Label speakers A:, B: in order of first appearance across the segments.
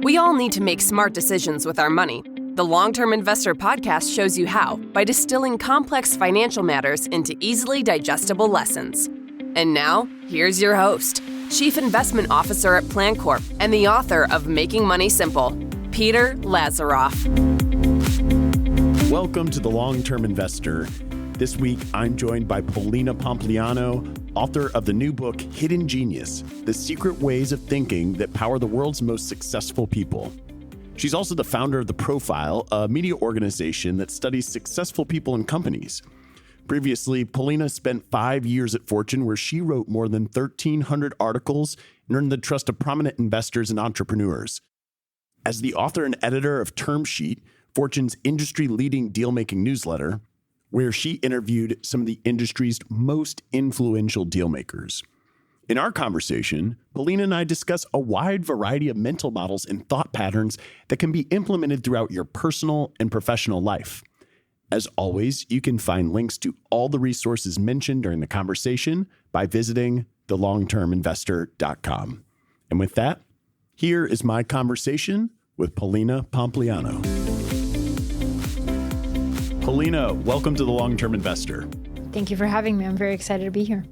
A: We all need to make smart decisions with our money. The Long-Term Investor podcast shows you how by distilling complex financial matters into easily digestible lessons. And now, here's your host, Chief Investment Officer at PlanCorp and the author of Making Money Simple, Peter Lazaroff.
B: Welcome to The Long-Term Investor. This week, I'm joined by Polina Pompliano, author of the new book, Hidden Genius: The Secret Ways of Thinking That Power the World's Most Successful People. She's also the founder of The Profile, a media organization that studies successful people and companies. Previously, Polina spent 5 years at Fortune, where she wrote more than 1,300 articles and earned the trust of prominent investors and entrepreneurs. As the author and editor of Term Sheet, Fortune's industry-leading deal-making newsletter, where she interviewed some of the industry's most influential dealmakers. In our conversation, Polina and I discuss a wide variety of mental models and thought patterns that can be implemented throughout your personal and professional life. As always, you can find links to all the resources mentioned during the conversation by visiting thelongterminvestor.com. And with that, here is my conversation with Polina Pompliano. Polina, welcome to The Long-Term Investor.
C: Thank you for having me. I'm very excited to be here.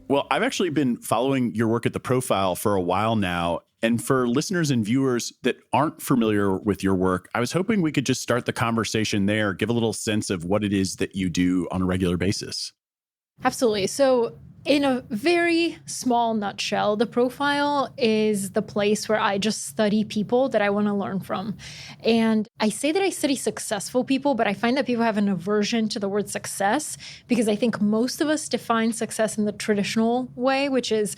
B: Well, I've actually been following your work at The Profile for a while now. And for listeners and viewers that aren't familiar with your work, I was hoping we could just start the conversation there, give a little sense of what it is that you do on a regular basis.
C: Absolutely. So in a very small nutshell, The Profile is the place where I just study people that I want to learn from. And I say that I study successful people, but I find that people have an aversion to the word success because I think most of us define success in the traditional way, which is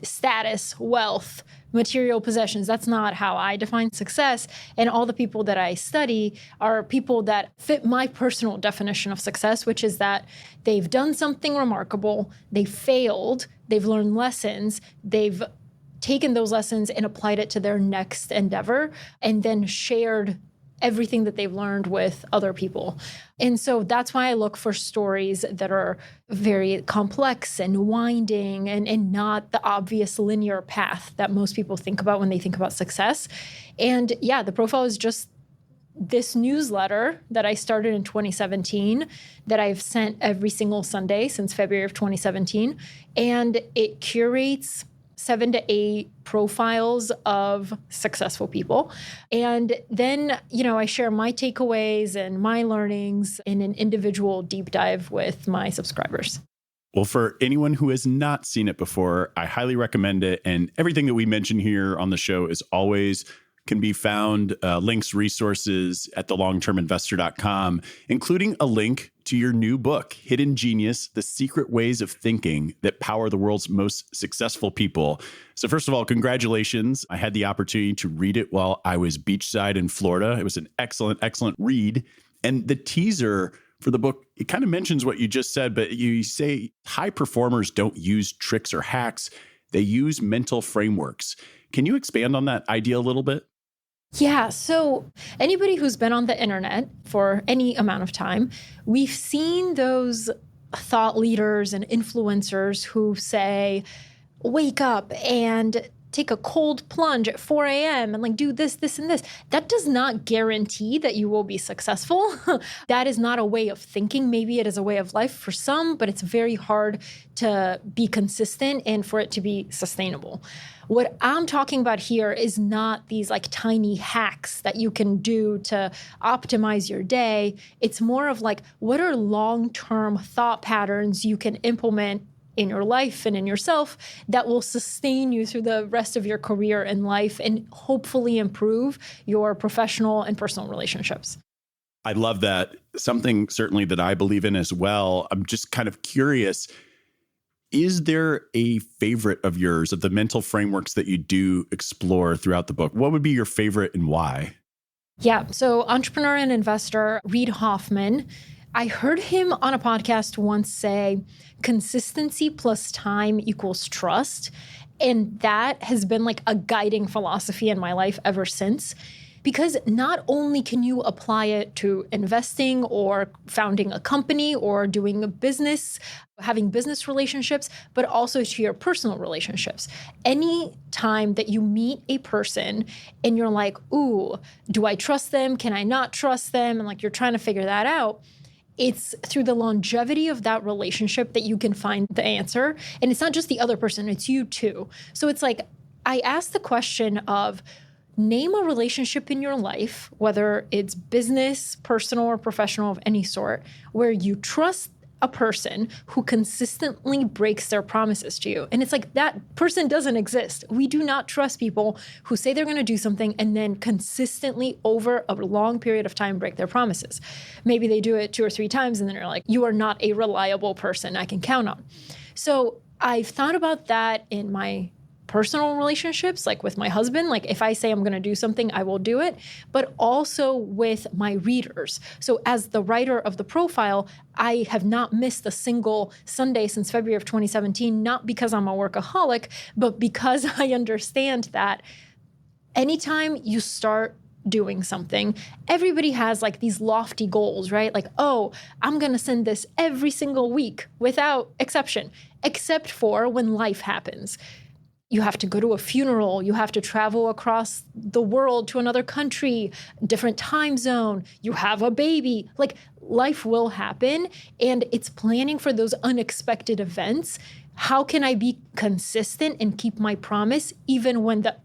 C: status, wealth, material possessions. That's not how I define success. And all the people that I study are people that fit my personal definition of success, which is that they've done something remarkable, they've failed, they've learned lessons, they've taken those lessons and applied it to their next endeavor, and then shared everything that they've learned with other people. And so that's why I look for stories that are very complex and winding and not the obvious linear path that most people think about when they think about success. And yeah, The Profile is just this newsletter that I started in 2017 that I've sent every single Sunday since February of 2017. And it curates 7 to 8 profiles of successful people. And then, I share my takeaways and my learnings in an individual deep dive with my subscribers.
B: Well, for anyone who has not seen it before, I highly recommend it. And everything that we mention here on the show is always can be found, links, resources at thelongterminvestor.com, including a link to your new book, Hidden Genius: The Secret Ways of Thinking That Power the World's Most Successful People. So first of all, congratulations. I had the opportunity to read it while I was beachside in Florida. It was an excellent, excellent read. And the teaser for the book, it kind of mentions what you just said, but you say high performers don't use tricks or hacks. They use mental frameworks. Can you expand on that idea a little bit?
C: Yeah, so anybody who's been on the internet for any amount of time, we've seen those thought leaders and influencers who say, wake up and take a cold plunge at 4 a.m. and do this, this, and this. That does not guarantee that you will be successful. That is not a way of thinking. Maybe it is a way of life for some, but it's very hard to be consistent and for it to be sustainable. What I'm talking about here is not these tiny hacks that you can do to optimize your day. It's more of what are long-term thought patterns you can implement in your life and in yourself that will sustain you through the rest of your career and life and hopefully improve your professional and personal relationships.
B: I love that. Something certainly that I believe in as well. I'm just kind of curious, is there a favorite of yours, of the mental frameworks that you do explore throughout the book? What would be your favorite and why?
C: Yeah, so entrepreneur and investor Reid Hoffman, I heard him on a podcast once say, consistency plus time equals trust. And that has been a guiding philosophy in my life ever since. Because not only can you apply it to investing or founding a company or doing a business, having business relationships, but also to your personal relationships. Any time that you meet a person and you're like, ooh, do I trust them? Can I not trust them? And like you're trying to figure that out. It's through the longevity of that relationship that you can find the answer. And it's not just the other person, it's you too. So it's like, I asked the question of, name a relationship in your life, whether it's business, personal, or professional of any sort, where you trust a person who consistently breaks their promises to you. And it's like that person doesn't exist. We do not trust people who say they're going to do something and then consistently over a long period of time break their promises. Maybe they do it 2 or 3 times and then you're like, you are not a reliable person I can count on. So I've thought about that in my personal relationships, like with my husband. Like if I say I'm going to do something, I will do it, but also with my readers. So as the writer of the profile, I have not missed a single Sunday since February of 2017, not because I'm a workaholic, but because I understand that anytime you start doing something, everybody has like these lofty goals, right? Like, oh, I'm going to send this every single week without exception, except for when life happens. You have to go to a funeral. You have to travel across the world to another country, different time zone. You have a baby. Like life will happen. And it's planning for those unexpected events. How can I be consistent and keep my promise even when the,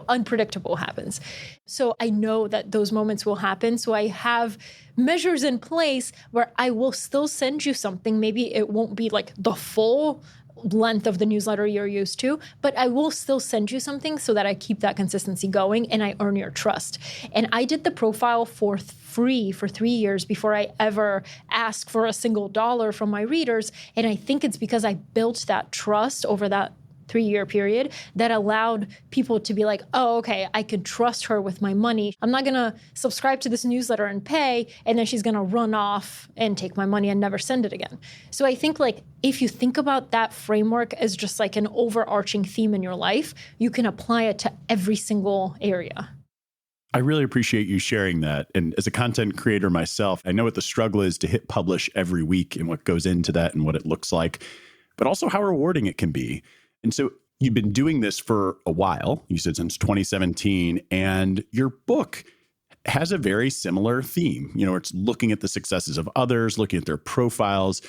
C: unpredictable happens? So I know that those moments will happen. So I have measures in place where I will still send you something. Maybe it won't be like the full length of the newsletter you're used to, but I will still send you something so that I keep that consistency going and I earn your trust. And I did the profile for free for 3 years before I ever asked for a single dollar from my readers. And I think it's because I built that trust over that 3-year period that allowed people to be like, oh, okay, I could trust her with my money. I'm not going to subscribe to this newsletter and pay, and then she's going to run off and take my money and never send it again. So I think like if you think about that framework as just like an overarching theme in your life, you can apply it to every single area.
B: I really appreciate you sharing that. And as a content creator myself, I know what the struggle is to hit publish every week and what goes into that and what it looks like, but also how rewarding it can be. And so you've been doing this for a while, you said since 2017, and your book has a very similar theme. It's looking at the successes of others, looking at their profiles.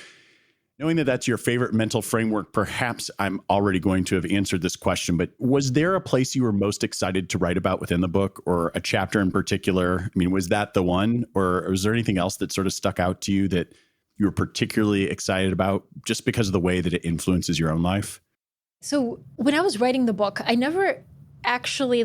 B: Knowing that that's your favorite mental framework, perhaps I'm already going to have answered this question, but was there a place you were most excited to write about within the book, or a chapter in particular? I mean, was that the one, or was there anything else that sort of stuck out to you that you were particularly excited about just because of the way that it influences your own life?
C: So when I was writing the book, I never actually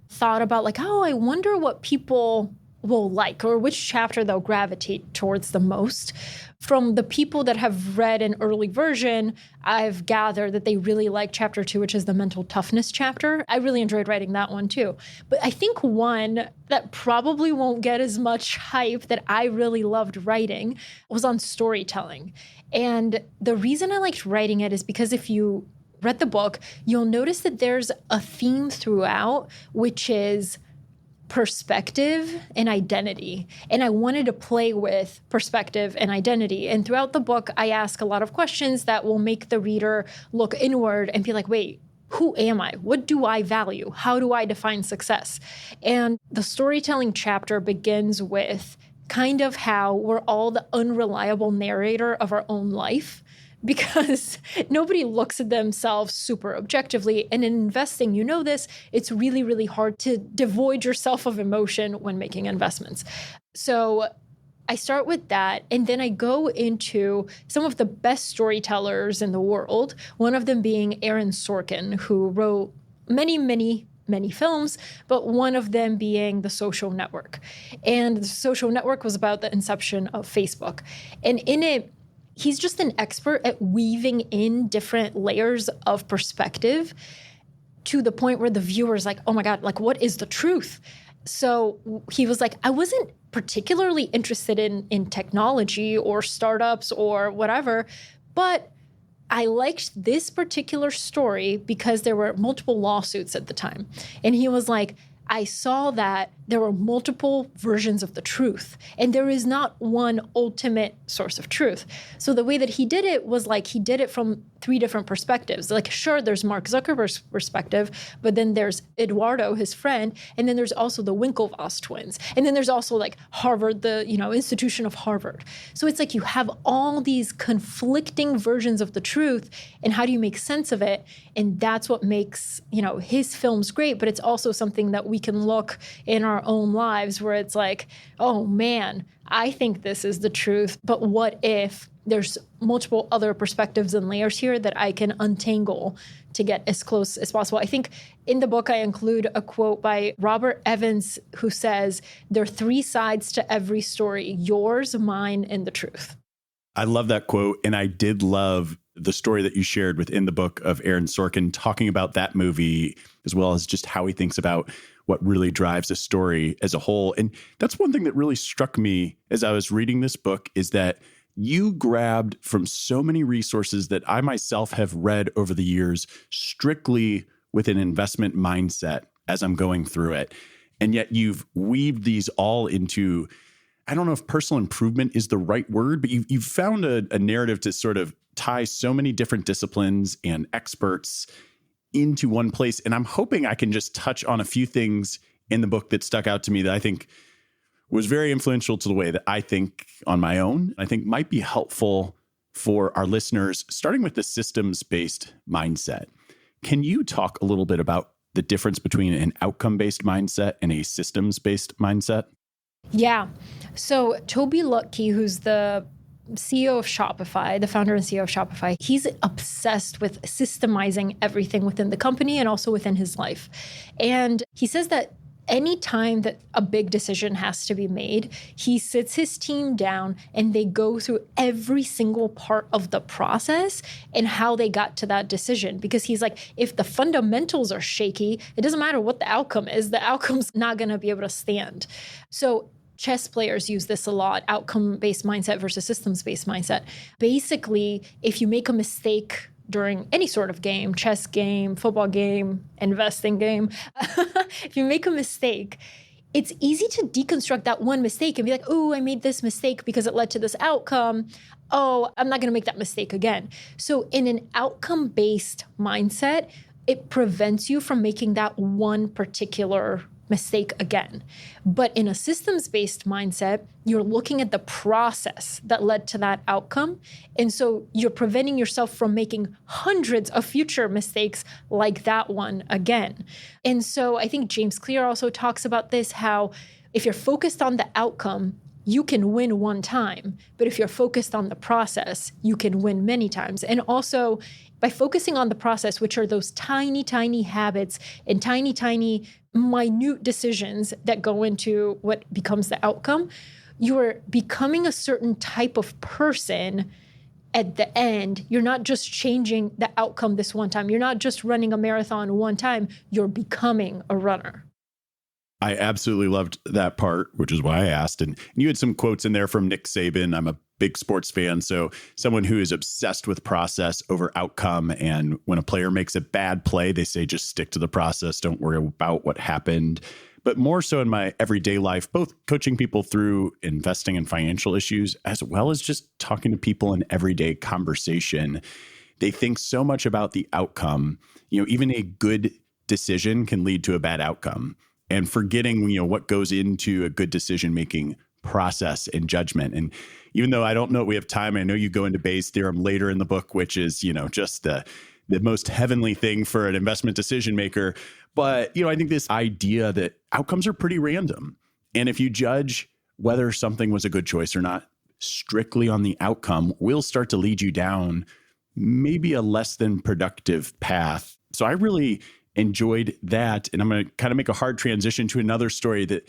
C: thought about oh, I wonder what people will like or which chapter they'll gravitate towards the most. From the people that have read an early version, I've gathered that they really like chapter 2, which is the mental toughness chapter. I really enjoyed writing that one too. But I think one that probably won't get as much hype that I really loved writing was on storytelling. And the reason I liked writing it is because if you read the book, you'll notice that there's a theme throughout, which is perspective and identity. And I wanted to play with perspective and identity. And throughout the book, I ask a lot of questions that will make the reader look inward and be like, wait, who am I? What do I value? How do I define success? And the storytelling chapter begins with kind of how we're all the unreliable narrator of our own life, because nobody looks at themselves super objectively. And in investing, this, it's really, really hard to devoid yourself of emotion when making investments. So I start with that, and then I go into some of the best storytellers in the world, one of them being Aaron Sorkin, who wrote many films, but one of them being The Social Network. And The Social Network was about the inception of Facebook. And in it, he's just an expert at weaving in different layers of perspective to the point where the viewer's like, oh my God, what is the truth? So he was like, I wasn't particularly interested in technology or startups or whatever, but I liked this particular story because there were multiple lawsuits at the time. And he was like, I saw that there were multiple versions of the truth, and there is not one ultimate source of truth. So the way that he did it was like he did it from 3 different perspectives. Like, sure, there's Mark Zuckerberg's perspective, but then there's Eduardo, his friend, and then there's also the Winklevoss twins. And then there's also like Harvard, the institution of Harvard. So it's like you have all these conflicting versions of the truth, and how do you make sense of it? And that's what makes, his films great, but it's also something that we can look in our own lives where it's like, oh man, I think this is the truth, but what if there's multiple other perspectives and layers here that I can untangle to get as close as possible? I think in the book I include a quote by Robert Evans who says, there are 3 sides to every story: yours, mine, and the truth.
B: I love that quote. And I did love the story that you shared within the book of Aaron Sorkin talking about that movie, as well as just how he thinks about what really drives a story as a whole. And that's one thing that really struck me as I was reading this book, is that you grabbed from so many resources that I myself have read over the years, strictly with an investment mindset as I'm going through it. And yet you've weaved these all into, I don't know if personal improvement is the right word, but you've found a narrative to sort of tie so many different disciplines and experts into one place. And I'm hoping I can just touch on a few things in the book that stuck out to me that I think was very influential to the way that I think on my own. I think might be helpful for our listeners, starting with the systems-based mindset. Can you talk a little bit about the difference between an outcome-based mindset and a systems-based mindset?
C: Yeah. So Toby Lutke, who's the CEO of Shopify, the founder and CEO of Shopify, he's obsessed with systemizing everything within the company and also within his life. And he says that any time that a big decision has to be made, he sits his team down and they go through every single part of the process and how they got to that decision. Because he's like, if the fundamentals are shaky, it doesn't matter what the outcome is, the outcome's not going to be able to stand. So chess players use this a lot, outcome-based mindset versus systems-based mindset. Basically, if you make a mistake during any sort of game, chess game, football game, investing game, if you make a mistake, it's easy to deconstruct that one mistake and be like, oh, I made this mistake because it led to this outcome. Oh, I'm not going to make that mistake again. So in an outcome-based mindset, it prevents you from making that one particular mistake again. But in a systems-based mindset, you're looking at the process that led to that outcome. And so you're preventing yourself from making hundreds of future mistakes like that one again. And so I think James Clear also talks about this, how if you're focused on the outcome, you can win one time. But if you're focused on the process, you can win many times. And also, by focusing on the process, which are those tiny, tiny habits and tiny, tiny, minute decisions that go into what becomes the outcome, you're becoming a certain type of person at the end. You're not just changing the outcome this one time. You're not just running a marathon one time. You're becoming a runner.
B: I absolutely loved that part, which is why I asked. And you had some quotes in there from Nick Saban. I'm a big sports fan, so someone who is obsessed with process over outcome. And when a player makes a bad play, they say, just stick to the process. Don't worry about what happened. But more so in my everyday life, both coaching people through investing and financial issues, as well as just talking to people in everyday conversation, they think so much about the outcome. Even a good decision can lead to a bad outcome. And forgetting, what goes into a good decision-making process and judgment. And even though I don't know we have time, I know you go into Bayes' theorem later in the book, which is, just the most heavenly thing for an investment decision maker. But, I think this idea that outcomes are pretty random. And if you judge whether something was a good choice or not strictly on the outcome, will start to lead you down maybe a less than productive path. So I really enjoyed that. And I'm going to kind of make a hard transition to another story that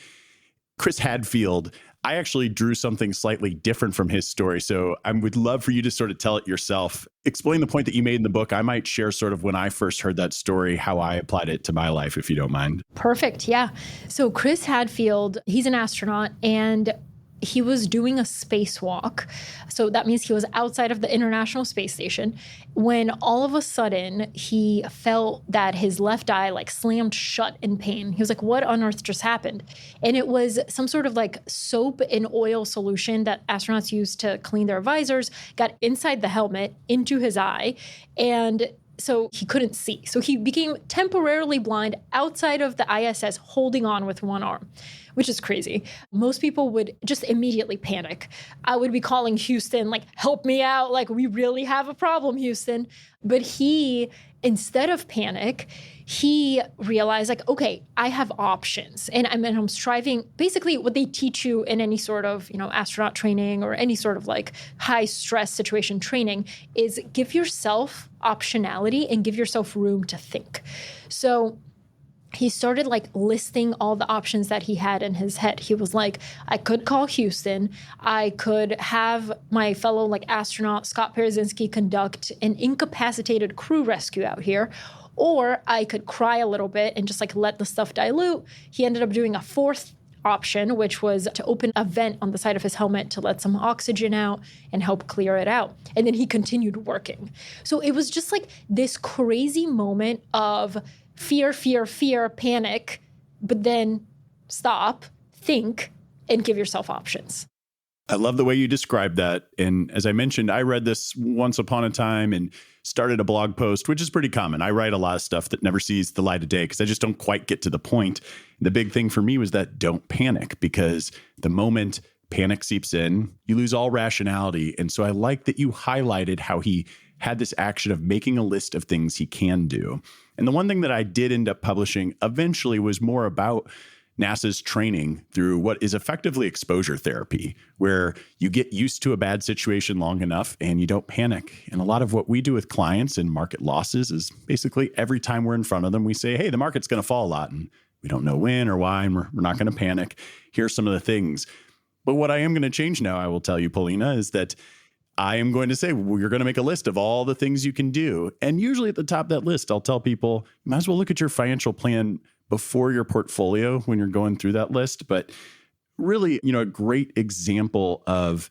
B: Chris Hadfield, I actually drew something slightly different from his story. So I would love for you to sort of tell it yourself. Explain the point that you made in the book. I might share sort of when I first heard that story, how I applied it to my life, if you don't mind.
C: Perfect. Yeah. So Chris Hadfield, he's an astronaut, and he was doing a spacewalk. So that means he was outside of the International Space Station when all of a sudden he felt that his left eye like slammed shut in pain. He was like, what on earth just happened? And it was some sort of like soap and oil solution that astronauts use to clean their visors, got inside the helmet into his eye. And so he couldn't see. So he became temporarily blind outside of the ISS, holding on with one arm, which is crazy. Most people would just immediately panic. I would be calling Houston, like, help me out. Like, we really have a problem, Houston. But he, instead of panic, he realized, like, okay, I have options. And I'm striving, basically what they teach you in any sort of, astronaut training or any sort of like high stress situation training is give yourself optionality and give yourself room to think. So he started like listing all the options that he had in his head. He was like, I could call Houston. I could have my fellow like astronaut Scott Parazynski conduct an incapacitated crew rescue out here. Or I could cry a little bit and just like let the stuff dilute. He ended up doing a fourth option, which was to open a vent on the side of his helmet to let some oxygen out and help clear it out. And then he continued working. So it was just like this crazy moment of fear, panic, but then stop, think, and give yourself options.
B: I love the way you described that. And as I mentioned, I read this once upon a time and started a blog post, which is pretty common. I write a lot of stuff that never sees the light of day because I just don't quite get to the point. The big thing for me was that don't panic, because the moment panic seeps in, you lose all rationality. And so I like that you highlighted how he had this action of making a list of things he can do. And the one thing that I did end up publishing eventually was more about NASA's training through what is effectively exposure therapy, where you get used to a bad situation long enough and you don't panic. And a lot of what we do with clients in market losses is basically every time we're in front of them, we say, hey, the market's going to fall a lot and we don't know when or why, and we're not going to panic. Here's some of the things. But what I am going to change now, I will tell you, Polina, is that I am going to say, well, you're going to make a list of all the things you can do. And usually at the top of that list, I'll tell people, you might as well look at your financial plan before your portfolio when you're going through that list. But really, a great example of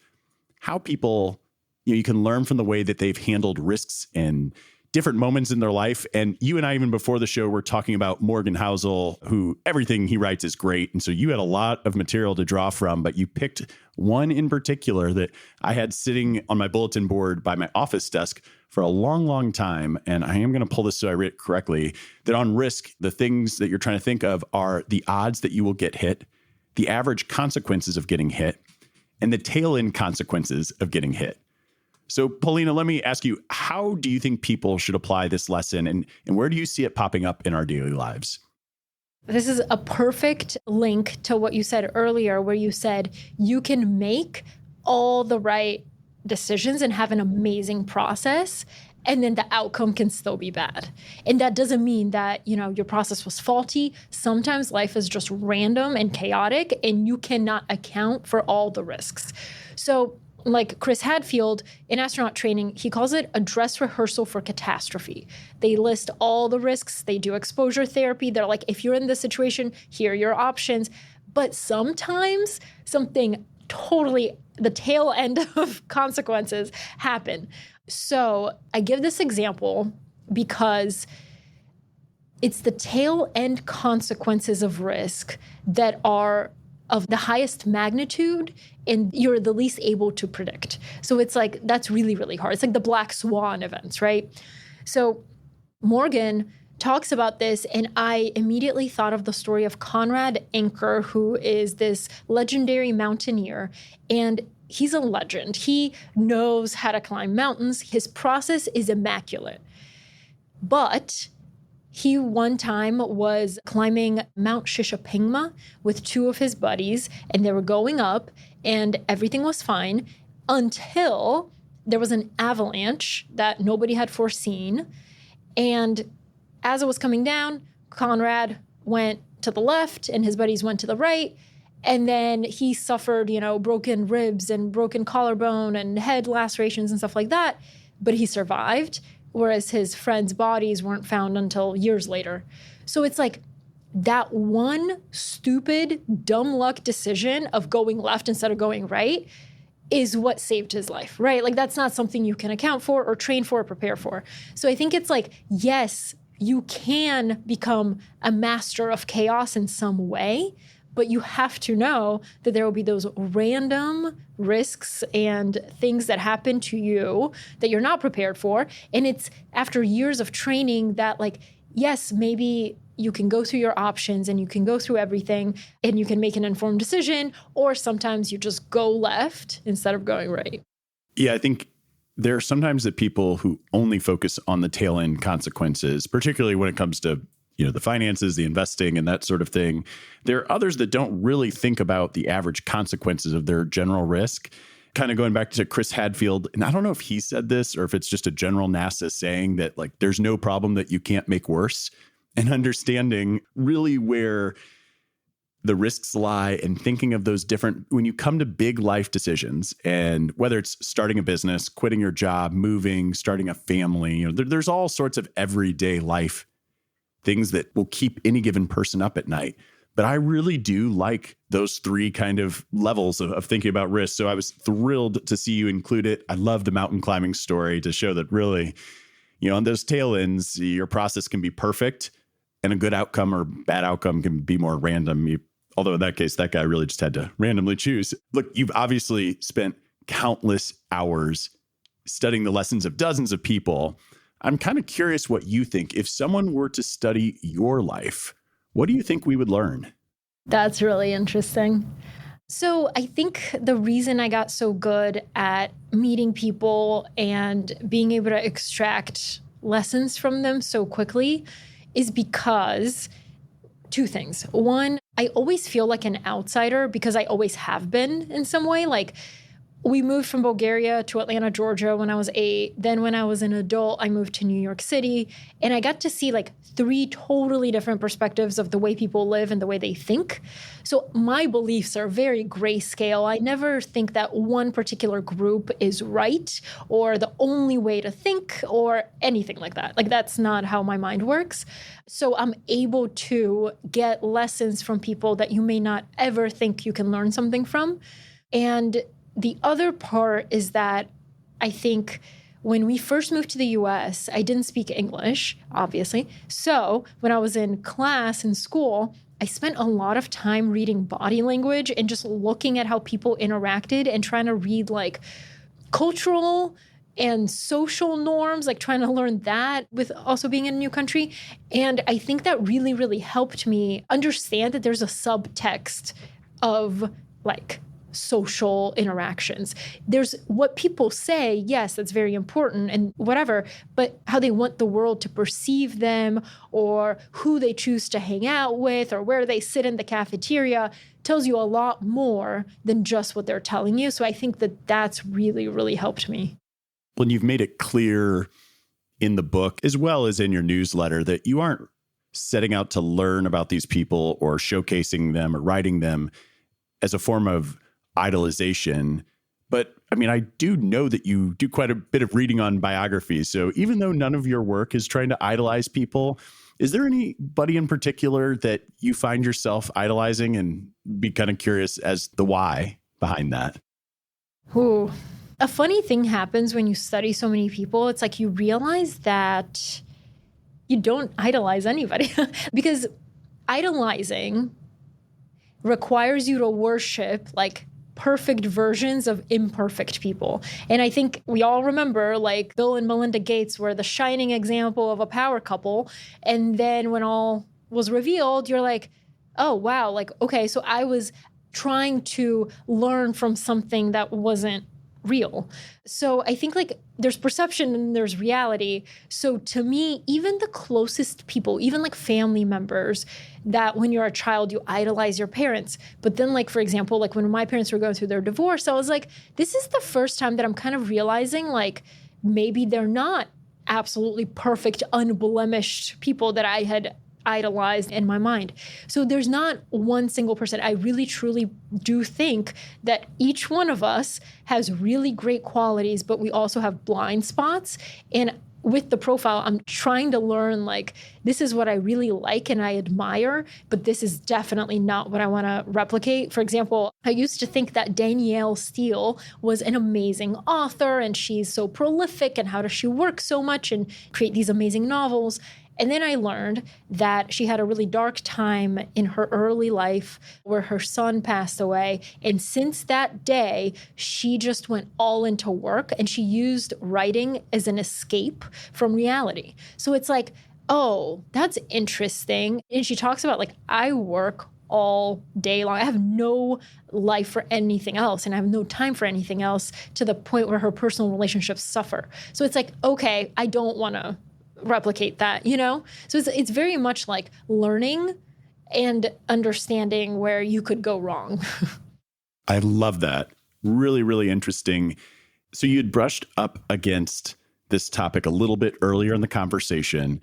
B: how people, you can learn from the way that they've handled risks in different moments in their life. And you and I, even before the show, were talking about Morgan Housel, who everything he writes is great. And so you had a lot of material to draw from, but you picked one in particular that I had sitting on my bulletin board by my office desk for a long, long time. And I am going to pull this so I read it correctly, that on risk, the things that you're trying to think of are the odds that you will get hit, the average consequences of getting hit, and the tail end consequences of getting hit. So, Polina, let me ask you, how do you think people should apply this lesson, and where do you see it popping up in our daily lives?
C: This is a perfect link to what you said earlier, where you said you can make all the right decisions and have an amazing process, and then the outcome can still be bad. And that doesn't mean that, your process was faulty. Sometimes life is just random and chaotic, and you cannot account for all the risks. So, like Chris Hadfield in astronaut training, he calls it a dress rehearsal for catastrophe. They list all the risks. They do exposure therapy. They're like, if you're in this situation, here are your options. But sometimes something totally, the tail end of consequences happen. So I give this example because it's the tail end consequences of risk that are of the highest magnitude and you're the least able to predict. So it's like, that's really, really hard. It's like the black swan events, right? So Morgan talks about this, and I immediately thought of the story of Conrad Anker, who is this legendary mountaineer, and he's a legend. He knows how to climb mountains. His process is immaculate. But he one time was climbing Mount Shishapangma with two of his buddies, and they were going up, and everything was fine until there was an avalanche that nobody had foreseen. And as it was coming down, Conrad went to the left and his buddies went to the right. And then he suffered, broken ribs and broken collarbone and head lacerations and stuff like that. But he survived, whereas his friends' bodies weren't found until years later. So it's like, that one stupid, dumb luck decision of going left instead of going right is what saved his life, right? Like that's not something you can account for or train for or prepare for. So I think it's like, yes, you can become a master of chaos in some way, but you have to know that there will be those random risks and things that happen to you that you're not prepared for. And it's after years of training that like, yes, maybe you can go through your options and you can go through everything and you can make an informed decision, or sometimes you just go left instead of going right.
B: Yeah, I think there are sometimes that people who only focus on the tail end consequences, particularly when it comes to, the finances, the investing and that sort of thing. There are others that don't really think about the average consequences of their general risk. Kind of going back to Chris Hadfield, and I don't know if he said this or if it's just a general NASA saying that like there's no problem that you can't make worse, and understanding really where the risks lie and thinking of those different, when you come to big life decisions, and whether it's starting a business, quitting your job, moving, starting a family, there's all sorts of everyday life things that will keep any given person up at night. But I really do like those three kind of levels of thinking about risk. So I was thrilled to see you include it. I love the mountain climbing story to show that really, on those tail ends, your process can be perfect and a good outcome or bad outcome can be more random. Although in that case, that guy really just had to randomly choose. Look, you've obviously spent countless hours studying the lessons of dozens of people. I'm kind of curious what you think. If someone were to study your life, what do you think we would learn?
C: That's really interesting. So I think the reason I got so good at meeting people and being able to extract lessons from them so quickly is because two things. One, I always feel like an outsider because I always have been in some way. Like we moved from Bulgaria to Atlanta, Georgia when I was 8. Then when I was an adult, I moved to New York City. And I got to see like 3 totally different perspectives of the way people live and the way they think. So my beliefs are very grayscale. I never think that one particular group is right or the only way to think or anything like that. Like that's not how my mind works. So I'm able to get lessons from people that you may not ever think you can learn something from. And the other part is that I think when we first moved to the US, I didn't speak English, obviously. So when I was in class in school, I spent a lot of time reading body language and just looking at how people interacted and trying to read like cultural and social norms, like trying to learn that with also being in a new country. And I think that really, really helped me understand that there's a subtext of like social interactions. There's what people say, yes, that's very important and whatever, but how they want the world to perceive them or who they choose to hang out with or where they sit in the cafeteria tells you a lot more than just what they're telling you. So I think that that's really, really helped me.
B: Well, you've made it clear in the book as well as in your newsletter that you aren't setting out to learn about these people or showcasing them or writing them as a form of idolization. But I mean, I do know that you do quite a bit of reading on biographies. So even though none of your work is trying to idolize people, is there anybody in particular that you find yourself idolizing, and be kind of curious as the why behind that?
C: Ooh. A funny thing happens when you study so many people. It's like you realize that you don't idolize anybody because idolizing requires you to worship like perfect versions of imperfect people. And I think we all remember like Bill and Melinda Gates were the shining example of a power couple. And then when all was revealed, you're like, oh, wow. Like, okay, so I was trying to learn from something that wasn't real. So I think like there's perception and there's reality. So to me, even the closest people, even like family members, that when you're a child, you idolize your parents. But then like, for example, like when my parents were going through their divorce, I was like, this is the first time that I'm kind of realizing like maybe they're not absolutely perfect, unblemished people that I had idolized in my mind. So there's not one single person. I really, truly do think that each one of us has really great qualities, but we also have blind spots. And with the profile, I'm trying to learn, like, this is what I really like and I admire, but this is definitely not what I want to replicate. For example, I used to think that Danielle Steele was an amazing author and she's so prolific, and how does she work so much and create these amazing novels? And then I learned that she had a really dark time in her early life where her son passed away. And since that day, she just went all into work, and she used writing as an escape from reality. So it's like, oh, that's interesting. And she talks about, like, I work all day long. I have no life for anything else, and I have no time for anything else, to the point where her personal relationships suffer. So it's like, okay, I don't want to replicate that, you know? So it's very much like learning and understanding where you could go wrong.
B: I love that. Really, really interesting. So you had brushed up against this topic a little bit earlier in the conversation,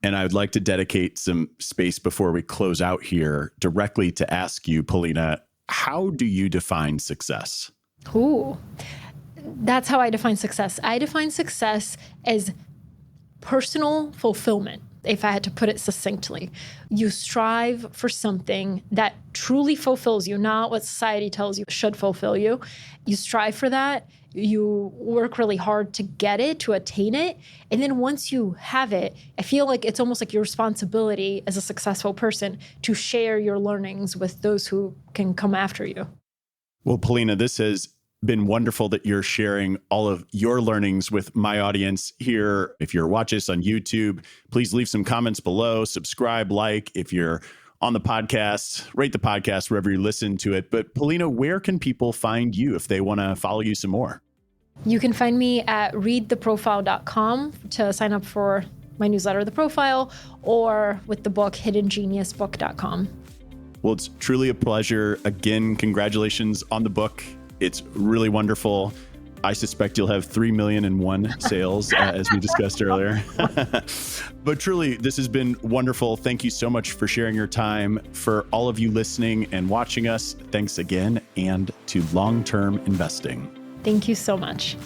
B: and I would like to dedicate some space before we close out here directly to ask you, Polina, how do you define success?
C: Ooh, that's how I define success. I define success as personal fulfillment, if I had to put it succinctly. You strive for something that truly fulfills you, not what society tells you should fulfill you. You strive for that. You work really hard to get it, to attain it. And then once you have it, I feel like it's almost like your responsibility as a successful person to share your learnings with those who can come after you.
B: Well, Polina, this has been wonderful that you're sharing all of your learnings with my audience here. If you're watching us on YouTube, please leave some comments below, subscribe, like. If you're on the podcast, rate the podcast wherever you listen to it. But Polina, where can people find you if they want to follow you some more?
C: You can find me at readtheprofile.com to sign up for my newsletter, The Profile, or with the book, hiddengeniusbook.com.
B: Well, it's truly a pleasure. Again, congratulations on the book. It's really wonderful. I suspect you'll have 3 million and one sales, as we discussed earlier. But truly, this has been wonderful. Thank you so much for sharing your time. For all of you listening and watching us, thanks again, and to Long-Term Investing.
C: Thank you so much.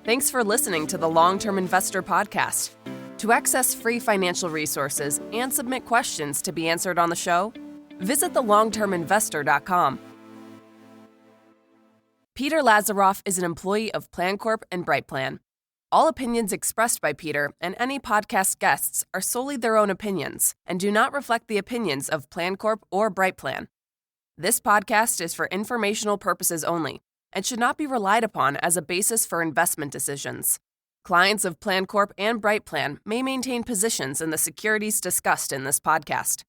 A: Thanks for listening to the Long-Term Investor Podcast. To access free financial resources and submit questions to be answered on the show, visit thelongterminvestor.com. Peter Lazaroff is an employee of PlanCorp and BrightPlan. All opinions expressed by Peter and any podcast guests are solely their own opinions and do not reflect the opinions of PlanCorp or BrightPlan. This podcast is for informational purposes only and should not be relied upon as a basis for investment decisions. Clients of PlanCorp and BrightPlan may maintain positions in the securities discussed in this podcast.